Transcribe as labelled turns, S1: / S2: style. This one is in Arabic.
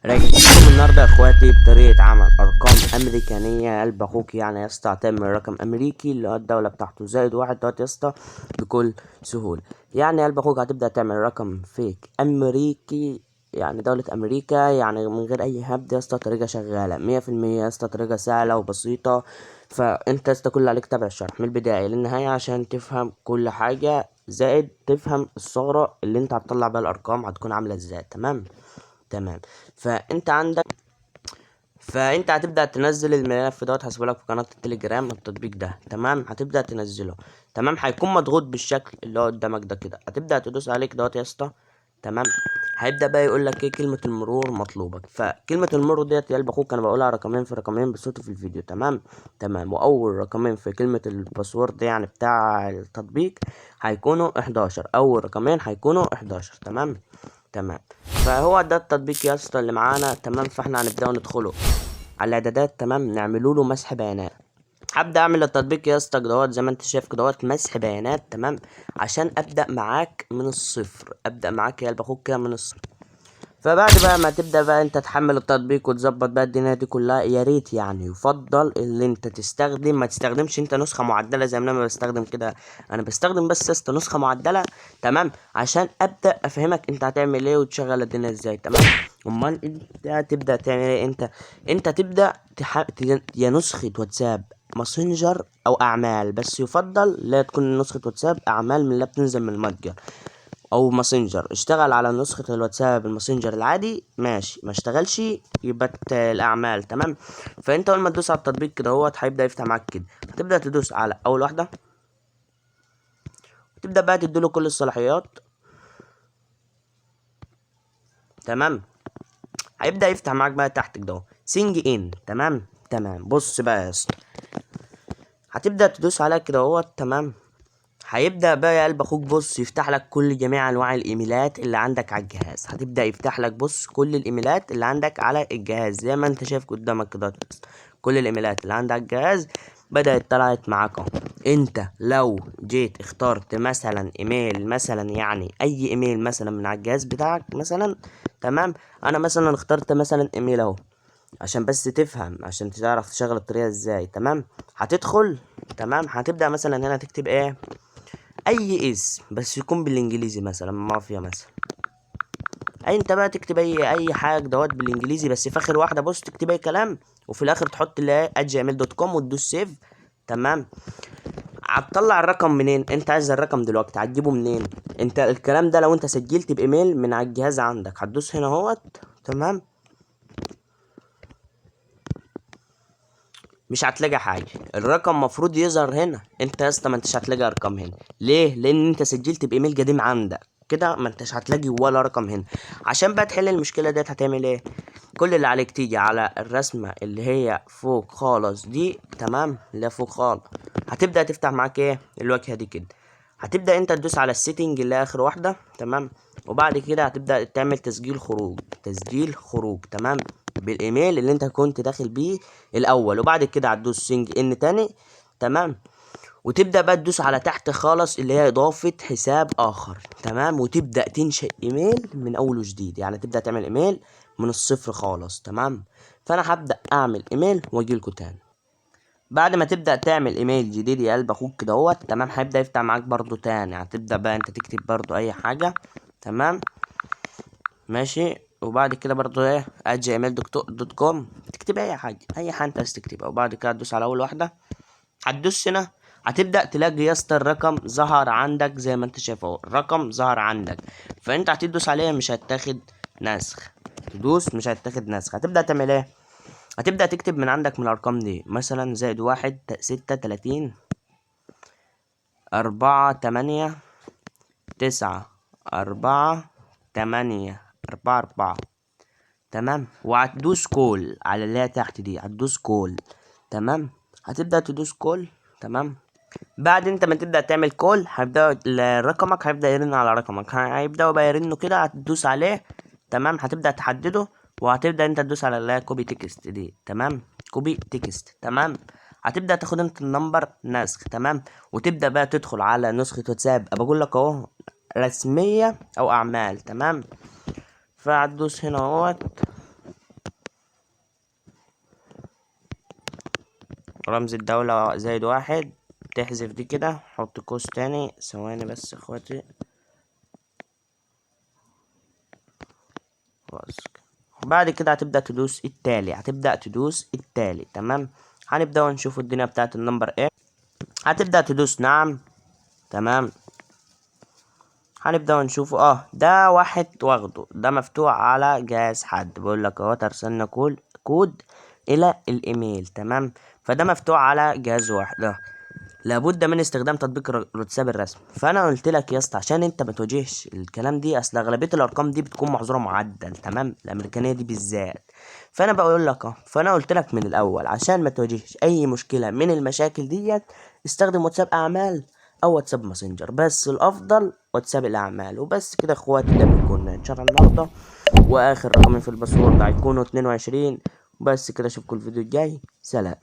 S1: راجع لكم النهارده يا اخواتي بطريقة عمل ارقام امريكانية. قلب اخوك يعني يا اسطى هتعمل رقم امريكي اللي هو الدولة بتاعته زائد واحد دوت يا اسطى بكل سهولة. يعني قلب اخوك هتبدأ تعمل رقم فيك امريكي، يعني دولة امريكا، يعني من غير اي هبد يا اسطى. طريقة شغالة 100% يا اسطى، طريقة سهلة وبسيطة. فانت يا اسطى كل اللي عليك تتابع الشرح من البداية للنهاية عشان تفهم كل حاجة، زائد تفهم الثغرة اللي انت هتطلع بيها الارقام هتكون عاملة ازاي. تمام. فانت عندك فانت هتبدا تنزل الملف دوت، هسيبهولك في قناه التليجرام التطبيق ده. تمام، هتبدا تنزله. تمام، هيكون مضغوط بالشكل اللي هو قدامك ده كده. هتبدا تدوس عليك دوت يا اسطى. تمام، هيبدا بقى يقول لك ايه كلمه المرور مطلوبك. فكلمه المرور ديت يا قلب اخوك انا بقولها رقمين في رقمين بصوتي في الفيديو. تمام، واول رقمين في كلمه الباسورد يعني بتاع التطبيق هيكونوا 11. اول رقمين هيكونوا 11. تمام. فهو ده التطبيق يا اسطى اللي معانا. تمام، فاحنا هنبداو ندخله على الاعدادات. تمام، نعملوا له مسح بيانات. هبدا اعمل التطبيق يا اسطى كدهوت زي ما انت شايف كدهوت مسح بيانات. تمام، عشان ابدا معاك من الصفر، ابدا معاك يا قلب اخوك كده من الصفر. فبعد بقى ما تبدا بقى انت تحمل التطبيق وتظبط بقى الدنيا دي كلها، يا ريت يعني يفضل اللي انت تستخدم، ما تستخدمش انت نسخه معدله زي ما انا بستخدم كده. انا بستخدم بس نسخه معدله. تمام، عشان ابدا افهمك انت هتعمل ايه وتشغل الدنيا ازاي. تمام، امال انت تبدا تعمل ايه؟ انت تبدا يا نسخه واتساب ماسنجر او اعمال، بس يفضل لا تكون نسخه واتساب اعمال من اللي بتنزل من المتجر، او ماسنجر. اشتغل على نسخة الواتساب الماسنجر العادي ماشي، ما اشتغلش يبقى الاعمال. تمام، فانت اول ما تدوس على التطبيق كده هو هيبدا يفتح معاك كده. هتبدا تدوس على اول واحدة وتبدا بقى تديله كل الصلاحيات. تمام، هيبدا يفتح معاك بقى تحت كده سينج ان. تمام، بص بقى يا اسطى، هتبدا تدوس عليها كده تمام. هيبدأ بقى يا قلب اخوك بص يفتح لك كل جميع انواع الايميلات اللي عندك على الجهاز. هتبدأ يفتح لك بص كل الايميلات اللي عندك على الجهاز زي ما انت شايف قدامك كده. كل الايميلات اللي عندك على الجهاز بدأت طلعت معاك اهو. انت لو جيت اخترت مثلا ايميل، مثلا يعني اي ايميل مثلا من على الجهاز بتاعك مثلا. تمام، انا مثلا اخترت مثلا ايميل اهو عشان بس تفهم، عشان تعرف تشغل الطريقة ازاي. تمام، هتدخل. تمام، هتبدأ مثلا هنا تكتب ايه، اي اسم بس يكون بالانجليزي، مثلا مافيا مثلا. اي انت بقى تكتب اي حاجه دوت بالانجليزي، بس في اخر واحده بص تكتب اي كلام، وفي الاخر تحط اللي هي @gmail.com وتدوس سيف. تمام، هتطلع الرقم منين؟ انت عايز الرقم دلوقتي هتجيبه منين؟ انت الكلام ده لو انت سجلت بايميل من على الجهاز عندك هتدوس هنا اهوت. تمام، مش هتلاقي حاجه. الرقم مفروض يظهر هنا. انت يا اسطى ما انتش هتلاقي ارقام هنا. ليه؟ لان انت سجلت بايميل قديم عندك كده، ما انتش هتلاقي ولا رقم هنا. عشان بقى تحل المشكله ديت هتعمل ايه؟ كل اللي عليك تيجي على الرسمه اللي هي فوق خالص دي. تمام، اللي هي فوق خالص هتبدا تفتح معاك ايه الواجهه دي كده. هتبدا انت تدوس على السيتنج اللي هي اخر واحده. تمام، وبعد كده هتبدا تعمل تسجيل خروج. تمام، بالايميل اللي انت كنت داخل بيه الاول، وبعد كده هتدوس سينج ان تاني. تمام، وتبدا بقى تدوس على تحت خالص اللي هي اضافه حساب اخر. تمام، وتبدا تنشئ ايميل من اول وجديد، يعني تبدا تعمل ايميل من الصفر خالص. تمام، فانا هبدا اعمل ايميل واجيلكوا تاني. بعد ما تبدا تعمل ايميل جديد يا قلب اخوك كده تمام، هيبدا يفتح معاك برضو تاني. هتبدا بقى انت تكتب برضو اي حاجه. تمام، ماشي، وبعد كده برضو ايه @gmail.com تكتب اي حاجه انت عايز تكتبها. وبعد كده تدوس على اول واحده، هتدوس هنا هتبدا تلاقي يا اسطى الرقم ظهر عندك زي ما انت شايف اهو. الرقم ظهر عندك، فانت هتدوس عليه مش هتاخد نسخ. تدوس مش هتاخد نسخ. هتبدا تعمل ايه؟ هتبدا تكتب من عندك من الارقام دي مثلا زائد واحد 36 4 8 9 4 8 4. تمام، وهتدوس كول على اللي هي تحت دي، هتدوس كول. تمام، هتبدأ تدوس كول. تمام، بعد انت ما تبدأ تعمل كول هيبدأ رقمك هيبدأ يرن على رقمك، هيبدأوا بقى يرنوا كده. هتدوس عليه. تمام، هتبدأ تحدده، وهتبدأ انت تدوس على اللي هي كوبي تكست دي. تمام، كوبي تكست. تمام، هتبدأ تاخد انت النمبر نسخ. تمام، وتبدأ بقى تدخل على نسخة واتساب بقول لك اهو رسمية او اعمال. تمام، فهتدوس هنا اهوت. رمز الدولة +1. تحذف دي كده، حط قوس تاني، ثواني بس يا اخواتي. خلاص. بعد كده هتبدأ تدوس التالي. تمام. هنبدأ نشوف الدنيا بتاعت النمبر ايه. هتبدأ تدوس نعم. تمام. هنبدأ نشوفه. ده واحد واخده، ده مفتوح على جهاز حد، بيقول لك اهو ترسلنا كود الى الايميل. تمام. فده مفتوح على جهاز واحد. لابد من استخدام تطبيق الواتساب الرسمي. فانا قلت لك يا اسطى عشان انت ما تواجهش الكلام دي، اصل اغلبيه الارقام دي بتكون محظوره معدل. تمام. الامريكانيه دي بالذات. فانا بقول لك فانا قلت لك من الاول عشان ما تواجهش اي مشكله من المشاكل ديت، استخدم واتساب اعمال او واتساب ماسنجر، بس الافضل واتساب الاعمال. وبس كده يا اخواتي، ده بيكون ان شاء الله النهارده. واخر رقمين في الباسورد هيكونوا 22. بس كده، اشوفكم الفيديو الجاي. سلام.